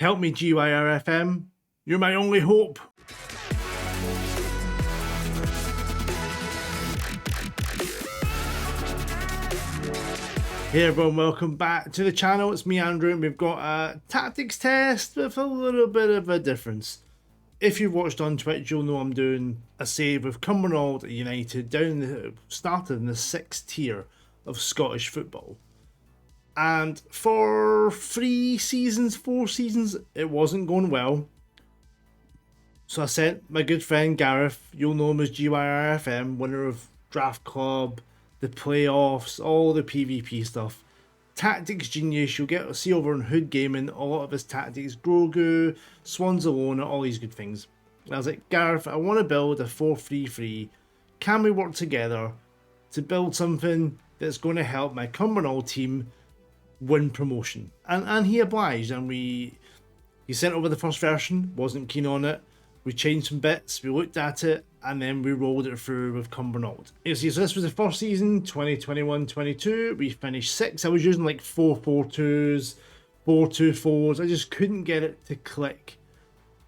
Help me, GYRFM. You're my only hope. Hey everyone, welcome back to the channel. It's me, Andrew, and we've got a tactics test with a little bit of a difference. If you've watched on Twitch, you'll know I'm doing a save with Cumbernauld United started in the 6th tier of Scottish football. And for 4 seasons, it wasn't going well. So I sent my good friend Gareth, you'll know him as GYRFM, winner of Draft Club, the playoffs, all the PvP stuff. Tactics genius, you'll get to see over on Hood Gaming, a lot of his tactics, Grogu, Swans Alone, all these good things. And I was like, Gareth, I want to build a 4-3-3. Can we work together to build something that's going to help my Cumbernauld team win promotion? And he obliged, and he sent over the first version, wasn't keen on it. We changed some bits, we looked at it, and then we rolled it through with Cumbernauld. You see, so this was the first season, 2021-22. We finished 6th. I was using like 4-4-2s, 4-2-4s. I just couldn't get it to click.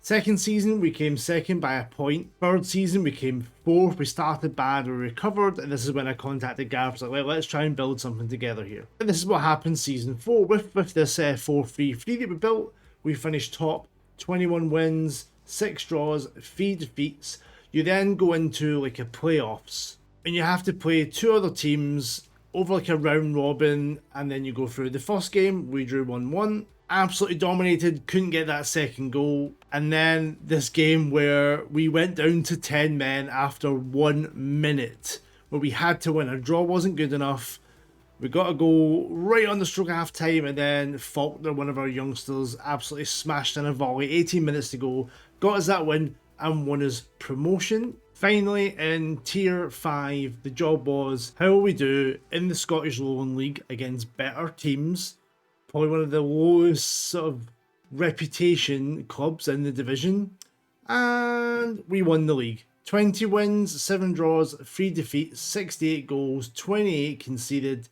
Second season, we came second by a point. Third season, we came 4th. We started bad, we recovered, and this is when I contacted Gareth. I was like, well, let's try and build something together here. And this is what happened season 4 with this 4-3-3 that we built. We finished top, 21 wins, 6 draws, 3 defeats. You then go into like a playoffs, and you have to play 2 other teams over like a round robin, and then you go through. The first game, we drew 1-1. Absolutely dominated, couldn't get that second goal. And then this game where we went down to 10 men after 1 minute, where we had to win. A draw wasn't good enough. We got a goal right on the stroke of half time, and then Faulkner, one of our youngsters, absolutely smashed in a volley. 18 minutes to go, got us that win and won us promotion. Finally, in tier 5, the job was, how will we do in the Scottish Lowland League against better teams? Probably one of the lowest sort of reputation clubs in the division. And we won the league. 20 wins, 7 draws, 3 defeats, 68 goals, 28 conceded.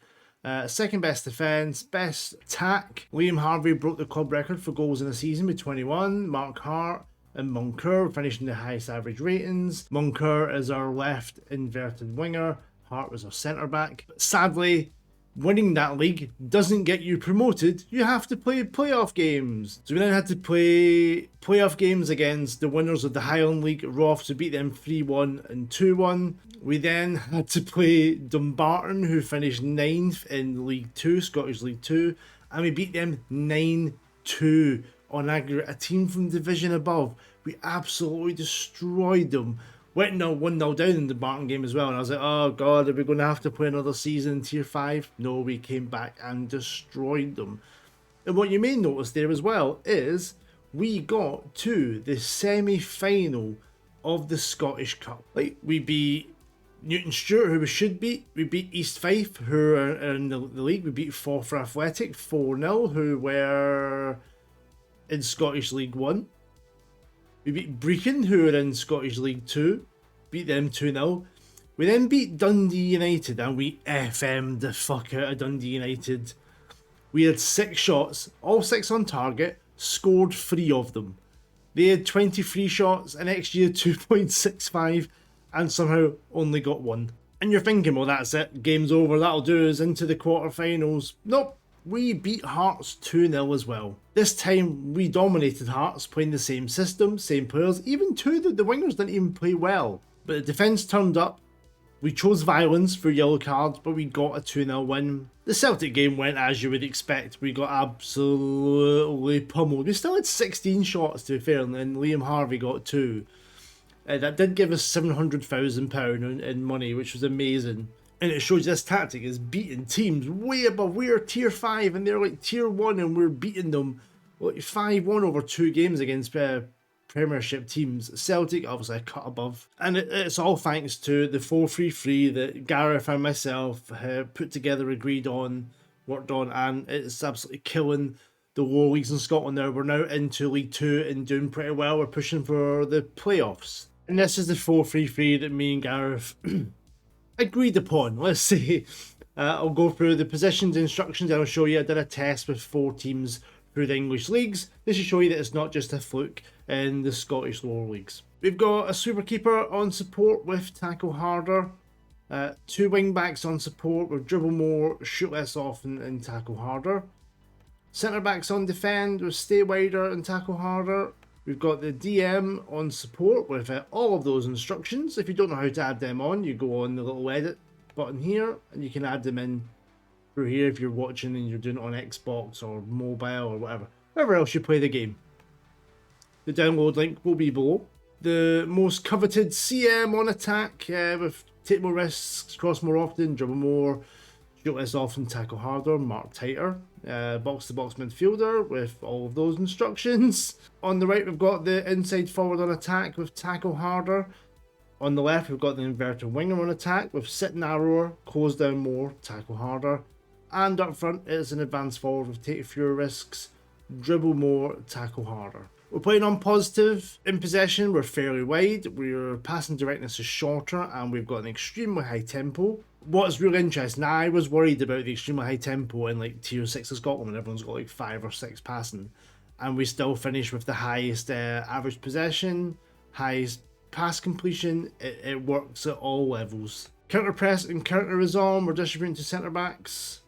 Second best defence, best attack. Liam Harvey broke the club record for goals in a season with 21. Mark Hart and Moncur finishing the highest average ratings. Moncur is our left inverted winger. Hart was our centre back. But sadly, winning that league doesn't get you promoted. You have to play playoff games. So we then had to play playoff games against the winners of the Highland League, Roth, to beat them 3-1 and 2-1. We then had to play Dumbarton, who finished 9th in League 2, Scottish League 2, and we beat them 9-2 on aggregate, a team from division above. We absolutely destroyed them. Went 1-0 down in the Barton game as well, and I was like, oh god, are we going to have to play another season in tier 5? No, we came back and destroyed them. And what you may notice there as well is we got to the semi-final of the Scottish Cup. Like, we beat Newton Stewart, who we should beat. We beat East Fife, who are in the league. We beat Forfar Athletic 4-0, who were in Scottish League 1. We beat Brecon, who are in Scottish League 2. Beat them 2-0. We then beat Dundee United, and we FM'd the fuck out of Dundee United. We had 6 shots, all 6 on target, scored 3 of them. They had 23 shots, an XG of 2.65, and somehow only got 1. And you're thinking, well, that's it, game's over, that'll do us into the quarterfinals. Nope. We beat Hearts 2-0 as well. This time we dominated Hearts, playing the same system, same players. Even 2 of the wingers didn't even play well. But the defence turned up. We chose violence for yellow cards, but we got a 2-0 win. The Celtic game went as you would expect. We got absolutely pummeled. We still had 16 shots, to be fair, and then Liam Harvey got 2. That did give us £700,000 in money, which was amazing. And it shows this tactic is beating teams way above. We're tier 5 and they're like tier 1, and we're beating them like 5-1 over 2 games against Premiership teams. Celtic obviously a cut above. And it's all thanks to the 4-3-3 that Gareth and myself put together, agreed on, worked on, and it's absolutely killing the lower leagues in Scotland now. We're now into League 2 and doing pretty well. We're pushing for the playoffs. And this is the 4-3-3 that me and Gareth agreed upon, let's say. I'll go through the positions, instructions, and I'll show you. I did a test with 4 teams through the English leagues. This should show you that it's not just a fluke in the Scottish lower leagues. We've got a super keeper on support with tackle harder. 2 wing backs on support with dribble more, shoot less often and tackle harder. Centre backs on defend with stay wider and tackle harder. We've got the DM on support with all of those instructions. If you don't know how to add them on, you go on the little edit button here and you can add them in through here if you're watching and you're doing it on Xbox or mobile or wherever else you play the game. The download link will be below. The most coveted CM on attack with take more risks, cross more often, dribble more, shoot less often, tackle harder, mark tighter. Box-to-box midfielder with all of those instructions. On the right, we've got the inside forward on attack with tackle harder. On the left, we've got the inverted winger on attack with sit narrower, close down more, tackle harder. And up front, it's an advanced forward with take fewer risks, dribble more, tackle harder. We're playing on positive. In possession, we're fairly wide. Our passing directness is shorter and we've got an extremely high tempo. What's really interesting, I was worried about the extremely high tempo in like tier 6 of Scotland when everyone's got like 5 or 6 passing. And we still finish with the highest average possession, highest pass completion. It works at all levels. Counter press and counter is on. We're distributing to centre backs.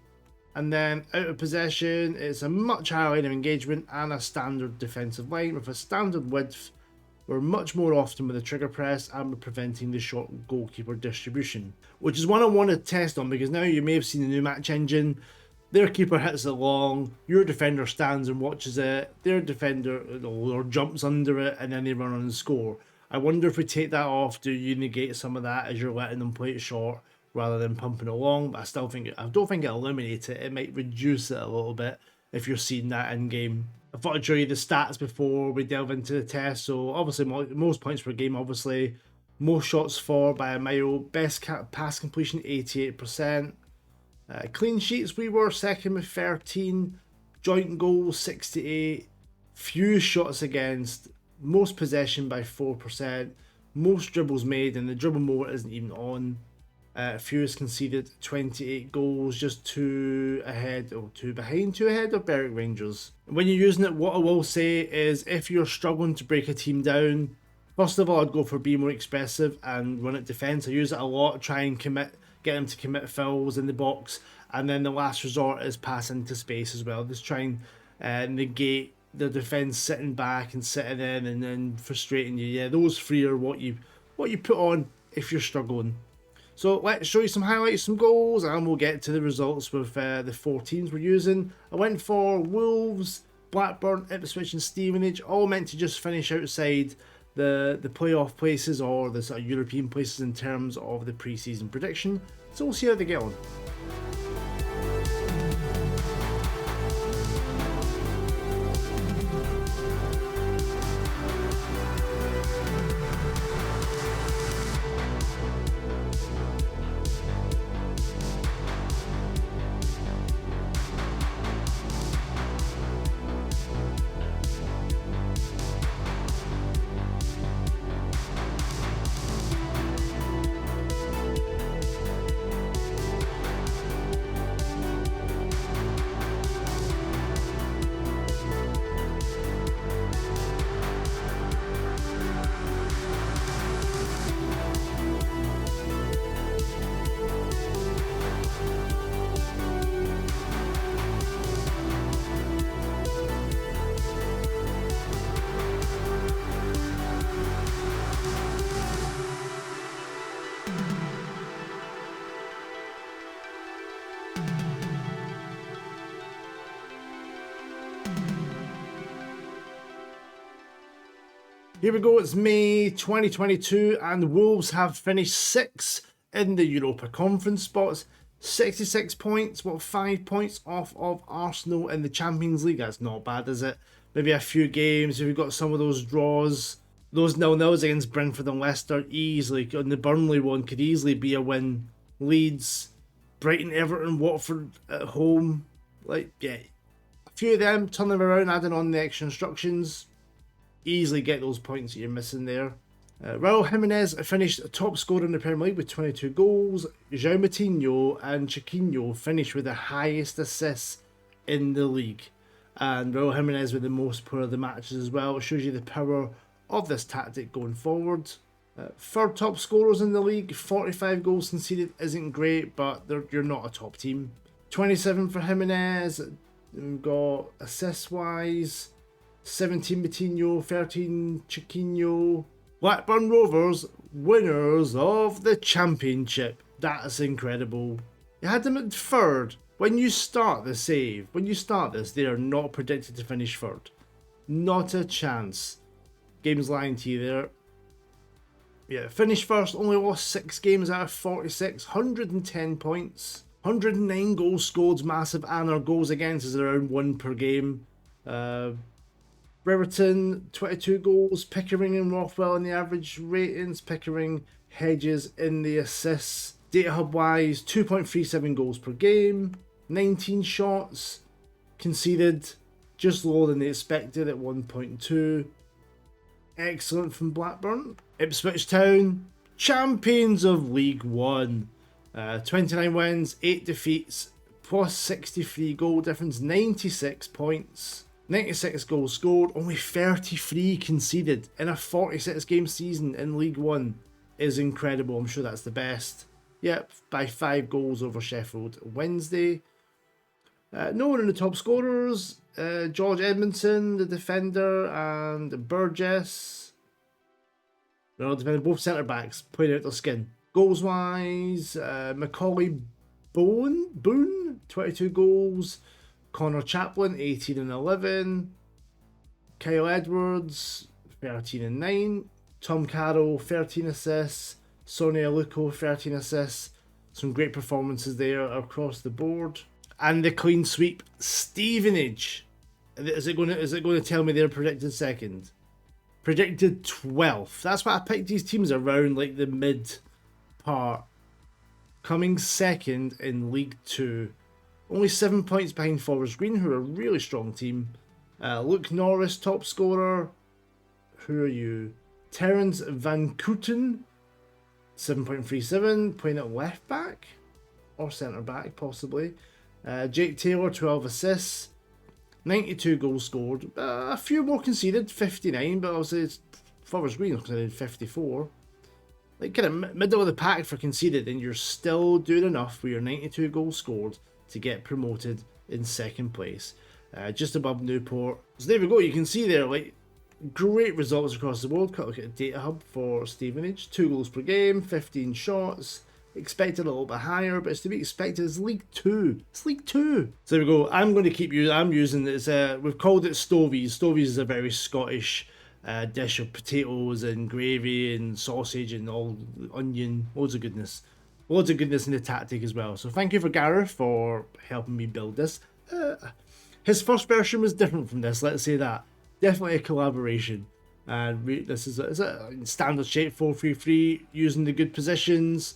And then out of possession, it's a much higher line of engagement and a standard defensive line with a standard width. We're much more often with the trigger press and we're preventing the short goalkeeper distribution, which is one I want to test on because now you may have seen the new match engine. Their keeper hits it long, your defender stands and watches it, their defender or jumps under it and then they run on and score. I wonder if we take that off, do you negate some of that as you're letting them play it short rather than pumping it along? But I don't think it eliminates it. It might reduce it a little bit if you're seeing that in game. I thought I'd show you the stats before we delve into the test. So obviously most points per game, obviously. Most shots for by a mile. Best pass completion, 88%. Clean sheets, we were second with 13. Joint goals, 68. Few shots against. Most possession by 4%. Most dribbles made, and the dribble more isn't even on. Fewest conceded, 28 goals, just 2 ahead of Berwick Rangers. When you're using it, what I will say is if you're struggling to break a team down, first of all, I'd go for be more expressive and run at defence. I use it a lot, try and get them to commit fouls in the box, and then the last resort is pass into space as well. Just try and negate the defence sitting back and sitting in and then frustrating you. Yeah, those 3 are what you put on if you're struggling. So let's show you some highlights, some goals, and we'll get to the results with the 4 teams we're using. I went for Wolves, Blackburn, Ipswich and Stevenage, all meant to just finish outside the playoff places or the sort of European places in terms of the pre-season prediction. So we'll see how they get on. Here we go, it's May 2022 and Wolves have finished 6th in the Europa Conference spots. 66 points, 5 points off of Arsenal in the Champions League. That's not bad, is it? Maybe a few games, we've got some of those draws. Those 0-0s against Brentford and Leicester easily, and the Burnley one could easily be a win. Leeds, Brighton, Everton, Watford at home. A few of them, turn them around, adding on the extra instructions. Easily get those points that you're missing there. Raul Jimenez finished top scorer in the Premier League with 22 goals. João Moutinho and Chiquinho finished with the highest assists in the league. and Raul Jimenez with the most player of the matches as well. It shows you the power of this tactic going forward. Third top scorers in the league, 45 goals conceded isn't great, but you're not a top team. 27 for Jimenez. We've got assists wise, 17 Coutinho, 13 Chiquinho. Blackburn Rovers, winners of the championship. That's incredible. You had them at third. When you start the save, when you start this, they are not predicted to finish third. Not a chance. Game's lying to you there. Yeah, finished first, only lost 6 games out of 46, 110 points. 109 goals scored, massive, and our goals against is around 1 per game. Brereton, 22 goals. Pickering and Rothwell in the average ratings. Pickering, Hedges in the assists. Data hub wise, 2.37 goals per game. 19 shots. Conceded, just lower than they expected at 1.2. Excellent from Blackburn. Ipswich Town, champions of League One. 29 wins, 8 defeats, plus 63 goal difference, 96 points. 96 goals scored, only 33 conceded in a 46 game season in League One is incredible. I'm sure that's the best. Yep, by 5 goals over Sheffield Wednesday. No one in the top scorers. George Edmondson, the defender, and Burgess. No, defender, both centre backs playing out their skin. Goals wise, Macaulay Boone, 22 goals. Connor Chaplin, 18 and 11. Kyle Edwards, 13 and 9. Tom Carroll, 13 assists. Sonny Aluko, 13 assists. Some great performances there across the board. And the clean sweep, Stevenage. Is it going to tell me they're predicted second? Predicted 12th. That's why I picked these teams around like the mid part. Coming second in League 2. Only 7 points behind Forest Green, who are a really strong team. Luke Norris, top scorer. Who are you? Terence Van Kooten, 7.37, playing at left back or centre back possibly. Jake Taylor, 12 assists, 92 goals scored. A few more conceded, 59, but obviously Forest Green conceded 54. Like kind of middle of the pack for conceded, and you're still doing enough with your 92 goals scored to get promoted in second place, just above Newport. So there we go. You can see there, like, great results across the board. Cut a look at the data hub for Stevenage. 2 goals per game, 15 shots. Expected a little bit higher, but it's to be expected. It's League 2. It's League 2. So there we go. I'm going to keep using. I'm using this. We've called it Stovies. Stovies is a very Scottish dish of potatoes and gravy and sausage and all onion, loads of goodness. Loads of goodness in the tactic as well. So thank you for Gareth for helping me build this. His first version was different from this, let's say that. Definitely a collaboration. And this is a standard shape 4-3-3, using the good positions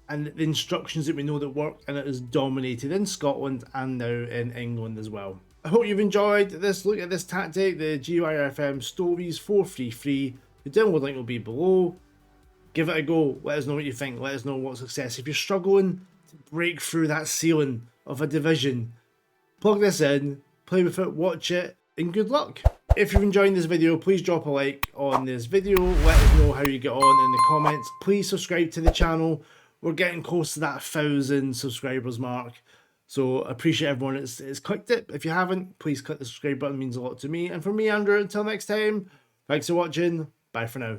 and the instructions that we know that work, and it is dominated in Scotland and now in England as well. I hope you've enjoyed this look at this tactic, the GYRFM Stovies 4-3-3. The download link will be below. Give it a go. Let us know what you think. Let us know what success. If you're struggling to break through that ceiling of a division, plug this in, play with it, watch it, and good luck. If you're enjoying this video, please drop a like on this video. Let us know how you get on in the comments. Please subscribe to the channel. We're getting close to that 1,000 subscribers mark. So I appreciate everyone that's clicked it. If you haven't, please click the subscribe button. It means a lot to me. And for me, Andrew, until next time, thanks for watching. Bye for now.